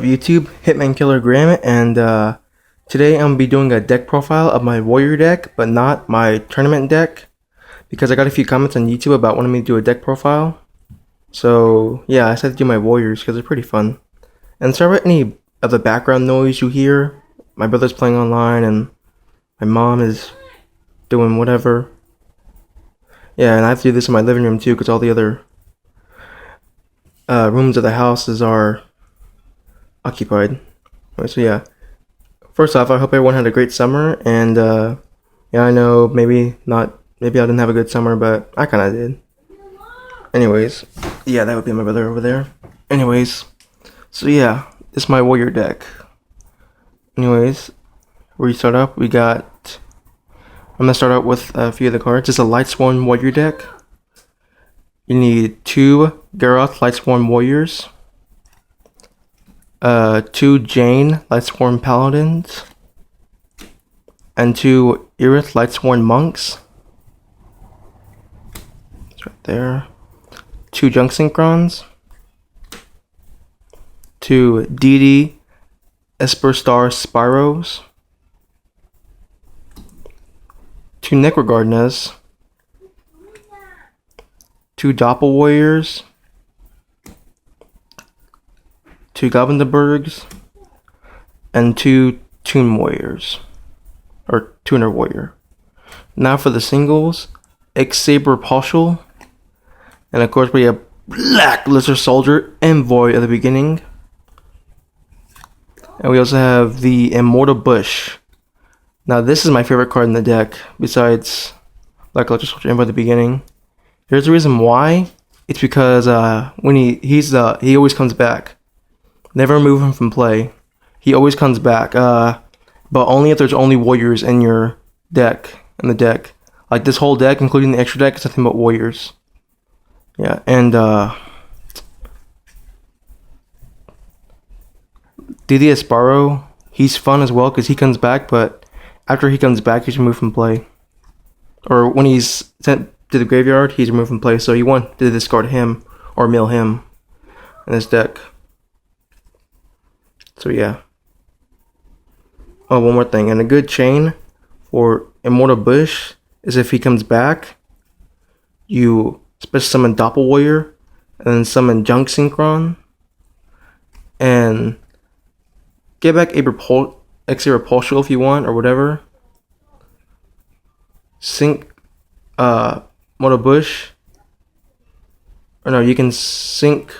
YouTube? Hitman Killer Graham, and today I'm gonna be doing a deck profile of my warrior deck, but not my tournament deck, because I got a few comments on YouTube about wanting me to do a deck profile. So yeah, I decided to do my warriors because they're pretty fun. And sorry about any of the background noise you hear. My brother's playing online and my mom is doing whatever. Yeah, and I have to do this in my living room too because all the other rooms of the houses are occupied. So yeah, first off, I hope everyone had a great summer, and yeah, I know maybe I didn't have a good summer, but I kind of did. Anyways, yeah, that would be my brother over there. Anyways, so yeah, this is my warrior deck. Anyways, where you start up, I'm gonna start out with a few of the cards. It's a Lightsworn warrior deck. You need 2 Garroth Lightsworn warriors, 2 Jane Lightsworn paladins, and 2 Irith Lightsworn monks. It's right there. 2 Junk Synchrons, 2 DD Esper Star Spyros, 2 Necrogardnas, 2 Doppel Warriors, 2 Goblindenbergs, and 2 Toon Warriors, or Tuner Warrior. Now for the singles, X-Saber Pauschel, and of course we have Black Lizard Soldier Envoy at the beginning. And we also have the Immortal Bush. Now this is my favorite card in the deck, besides Black Lizard Soldier Envoy at the beginning. Here's the reason why. It's because when he always comes back. Never remove him from play. He always comes back. But only if there's only warriors in your deck. Like this whole deck, including the extra deck, is nothing but warriors. Yeah, and DD Sparrow, he's fun as well because he comes back, but after he comes back, he's removed from play. Or when he's sent to the graveyard, he's removed from play, so you want to discard him or mill him in this deck. So yeah. Oh, one more thing. And a good chain for Immortal Bush is if he comes back, you special summon Doppel Warrior, and then summon Junk Synchron, and get back X-Saber Pauschel if you want, or whatever. Sync Immortal Bush. Or no, you can sync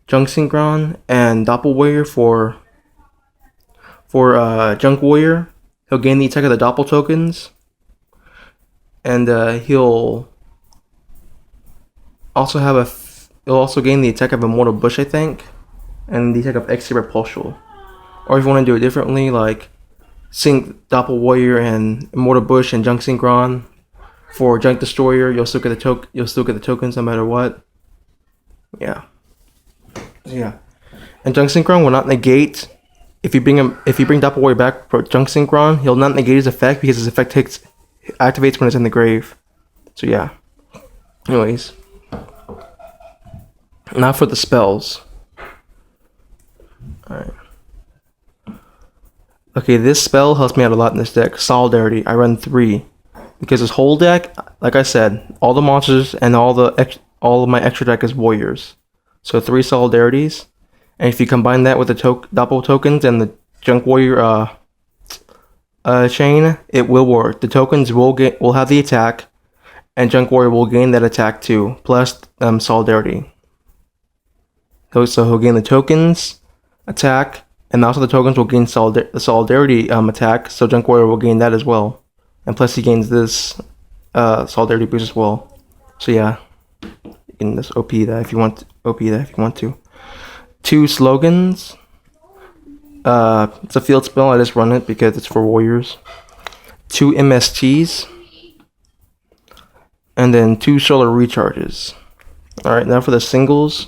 Junk Synchron and Doppel Warrior for Junk Warrior. He'll gain the attack of the Doppel tokens, and he'll also gain the attack of Immortal Bush, I think, and the attack of X-Saber Pauschel. Or if you want to do it differently, like sync Doppel Warrior and Immortal Bush and Junk Synchron for Junk Destroyer, you'll still get the tokens no matter what. Yeah. And Junk Synchron will not negate if you bring Doppel Warrior back for Junk Synchron, he'll not negate his effect because his effect activates when it's in the grave. So yeah. Anyways. Now for the spells. Alright. Okay, this spell helps me out a lot in this deck. Solidarity. I run 3. Because this whole deck, like I said, all the monsters and all of my extra deck is warriors. So 3 solidarities. And if you combine that with the Doppel tokens and the Junk Warrior chain, it will work. The tokens will have the attack, and Junk Warrior will gain that attack too, plus solidarity. So he'll gain the tokens attack, and also the tokens will gain the solidarity attack, so Junk Warrior will gain that as well. And plus he gains this solidarity boost as well. So yeah, you can just OP that if you want to. 2 slogans. It's a field spell, I just run it because it's for warriors. 2 MSTs. And then 2 solar recharges. Alright, now for the singles.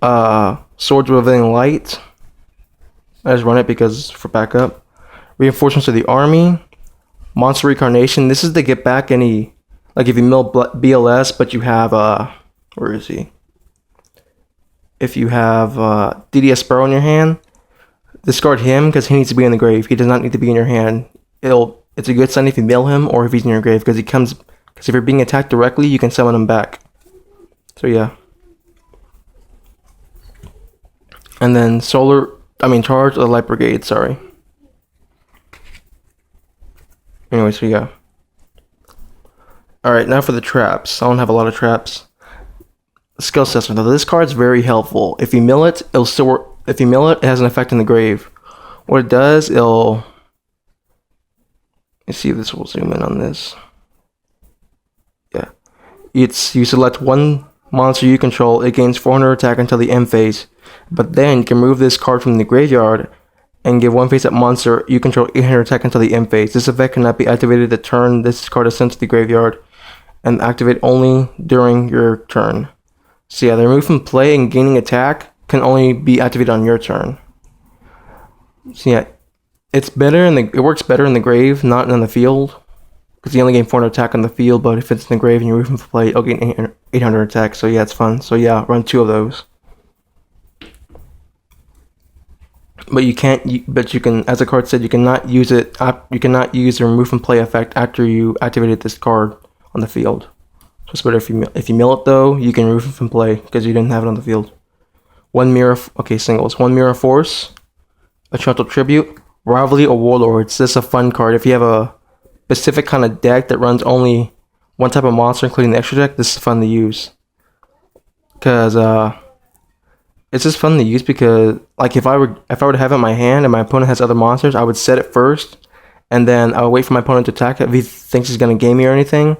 Swords Revealing Light. I just run it because for backup. Reinforcements of the army. Monster Reincarnation. This is to get back any, like if you mill BLS, but you have where is he? if you have DDS Sparrow in your hand, discard him because he needs to be in the grave. He does not need to be in your hand. It's a good sign if you mill him or if he's in your grave because if you're being attacked directly, you can summon him back. So yeah. And then charge the Light Brigade, sorry. Anyway, so yeah. Alright, now for the traps. I don't have a lot of traps. Skill assessment. Now this card's very helpful. If you mill it, it'll still work. If you mill it, it has an effect in the grave. What it does, let's see if this will zoom in on this. Yeah. You select one monster you control, it gains 400 attack until the end phase. But then you can remove this card from the graveyard and give one face-up monster you control 800 attack until the end phase. This effect cannot be activated the turn this card is sent to the graveyard and activate only during your turn. So yeah, the remove from play and gaining attack can only be activated on your turn. So yeah, it works better in the grave, not in the field. Because you only gain 400 attack on the field, but if it's in the grave and you remove from play, it'll gain 800 attack. So yeah, it's fun. So yeah, run 2 of those. But you can, as the card said, you cannot use it. You cannot use the remove from play effect after you activated this card on the field. So it's better if you mill it though. You can remove it from play because you didn't have it on the field. Singles. 1 Mirror Force, a Truntal Tribute, Rivalry or Warlords. This is a fun card. If you have a specific kind of deck that runs only one type of monster, including the extra deck, this is fun to use. Because it's just fun to use because, like, if I were to have it in my hand and my opponent has other monsters, I would set it first, and then I would wait for my opponent to attack it. If he thinks he's gonna game me or anything,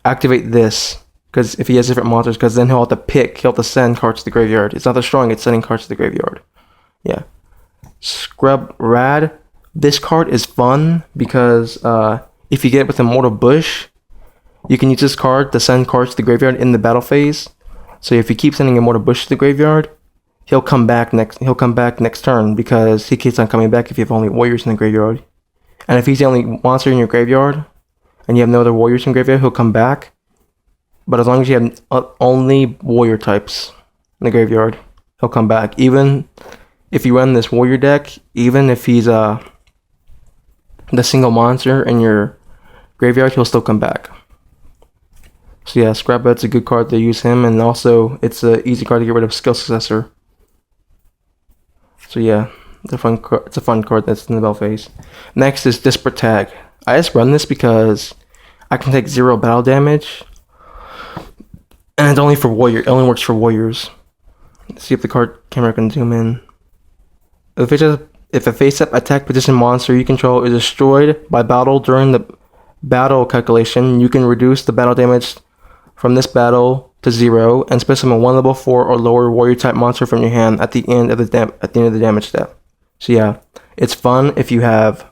activate this. Because if he has different monsters, because then he'll have to send cards to the graveyard. It's not that strong, it's sending cards to the graveyard. Yeah. Scrub Rad. This card is fun because if you get it with Immortal Bush, you can use this card to send cards to the graveyard in the battle phase. So if you keep sending Immortal Bush to the graveyard, he'll come back next turn because he keeps on coming back if you have only warriors in the graveyard. And if he's the only monster in your graveyard and you have no other warriors in the graveyard, he'll come back. But as long as you have only warrior types in the graveyard, he'll come back. Even if you run this warrior deck, even if he's the single monster in your graveyard, he'll still come back. So yeah, Scrapbud's a good card to use him, and also it's an easy card to get rid of Skill Successor. So yeah, it's a fun card that's in the battle phase. Next is Disparate Tag. I just run this because I can take 0 battle damage, and it's only for warrior. It only works for warriors. Let's see if the card camera can zoom in. If a face-up attack position monster you control is destroyed by battle during the battle calculation, you can reduce the battle damage from this battle to 0 and specify one level 4 or lower warrior type monster from your hand at the end of the damage step. So yeah, it's fun if you have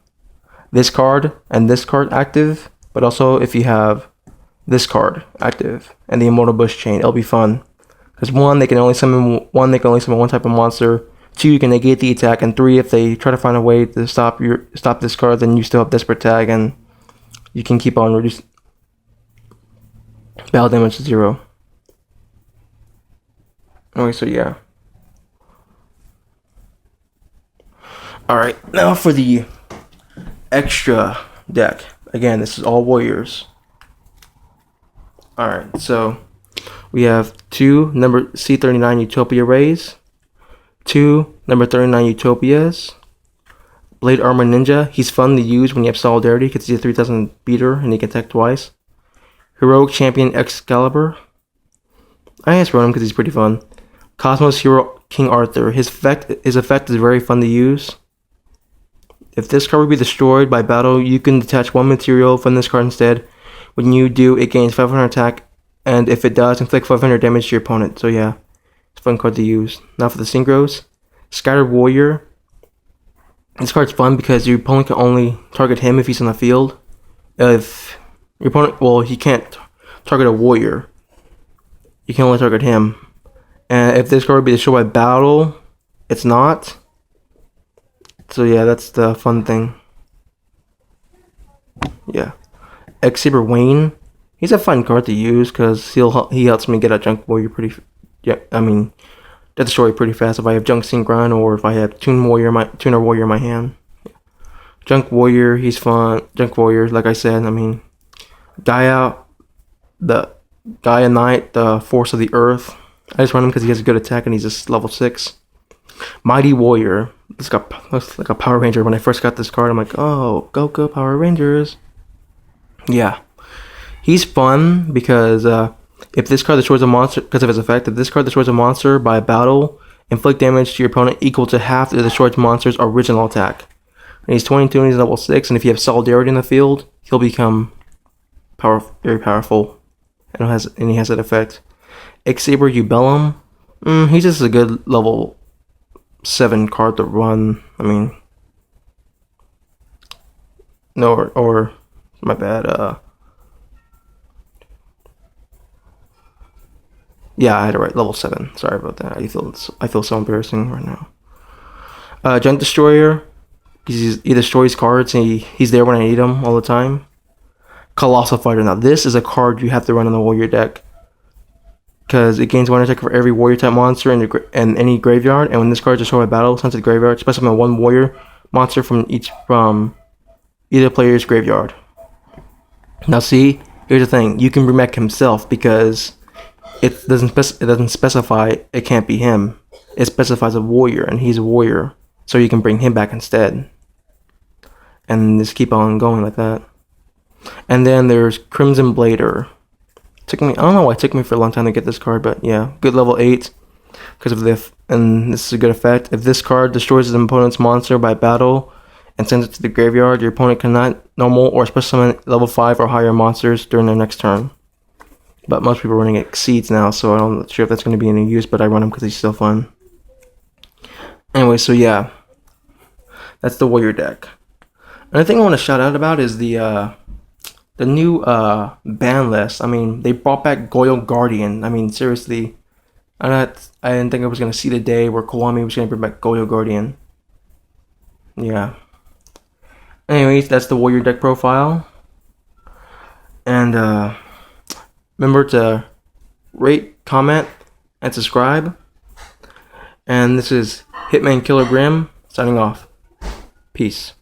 this card and this card active, but also if you have this card active and the Immortal Bush chain, it'll be fun. Because 1, they can only summon one type of monster. 2, you can negate the attack, and 3, if they try to find a way to stop this card, then you still have Desperate Tag, and you can keep on reducing battle damage to 0. Okay, so yeah. Alright, now for the extra deck. Again, this is all warriors. Alright, so we have 2 number C39 Utopia Rays, 2 number 39 Utopias, Blade Armor Ninja. He's fun to use when you have Solidarity because he's a 3000 beater and he can attack twice. Heroic Champion Excalibur. I just run him because he's pretty fun. Cosmos Hero King Arthur. His effect is very fun to use. If this card would be destroyed by battle, you can detach 1 material from this card instead. When you do, it gains 500 attack, and if it does, inflict 500 damage to your opponent. So yeah, it's a fun card to use. Now for the Synchros. Scattered Warrior. This card's fun because your opponent can only target him if he's on the field. If your opponent, he can't target a warrior. You can only target him. And if this card would be destroyed by battle, it's not. So yeah, that's the fun thing. Yeah. X-Saber Wayne. He's a fun card to use because he helps me get a junk warrior pretty. Yeah, I mean, Death Destroy pretty fast if I have Junk Synchron or if I have Tuner Warrior in my hand. Junk Warrior, he's fun. Junk Warrior, like I said, I mean, Gaia Knight, the Force of the Earth. I just run him because he has a good attack and he's just level 6. Mighty Warrior. This looks like a Power Ranger. When I first got this card, I'm like, oh, go Power Rangers. Yeah. He's fun because if this card destroys a monster, because of his effect, if this card destroys a monster by battle, inflict damage to your opponent equal to half the destroyed monster's original attack. And he's 22 and he's level 6, and if you have Solidarity in the field, he'll become very powerful. And he has that effect. X-Saber Ubellum, he's just a good level 7 card to run. I mean, no, or my bad. Yeah, I had it right. Level 7. Sorry about that. I feel so embarrassing right now. Junk Destroyer. He destroys cards. And he's there when I need him all the time. Colossal Fighter. Now this is a card you have to run in the warrior deck because it gains 1 attack for every warrior type monster in any graveyard. And when this card is destroyed by battle, sent to the graveyard, specify 1 warrior monster from either player's graveyard. Now see, here's the thing: you can bring back himself because it doesn't specify it can't be him. It specifies a warrior, and he's a warrior, so you can bring him back instead, and just keep on going like that. And then there's Crimson Blader. I don't know why it took me for a long time to get this card, but yeah, good level 8 because of and this is a good effect. If this card destroys an opponent's monster by battle and sends it to the graveyard, your opponent cannot normal or special summon level 5 or higher monsters during their next turn. But most people are running Exceeds now, so I'm not sure if that's going to be any use, but I run him because he's still fun. Anyway, so yeah, that's the warrior deck. Another thing I want to shout out about is the new ban list. I mean, they brought back Goyo Guardian. I mean, seriously, I didn't think I was gonna see the day where Kiwami was gonna bring back Goyo Guardian. Yeah. Anyways, that's the warrior deck profile. And remember to rate, comment, and subscribe. And this is Hitman Killer Grim signing off. Peace.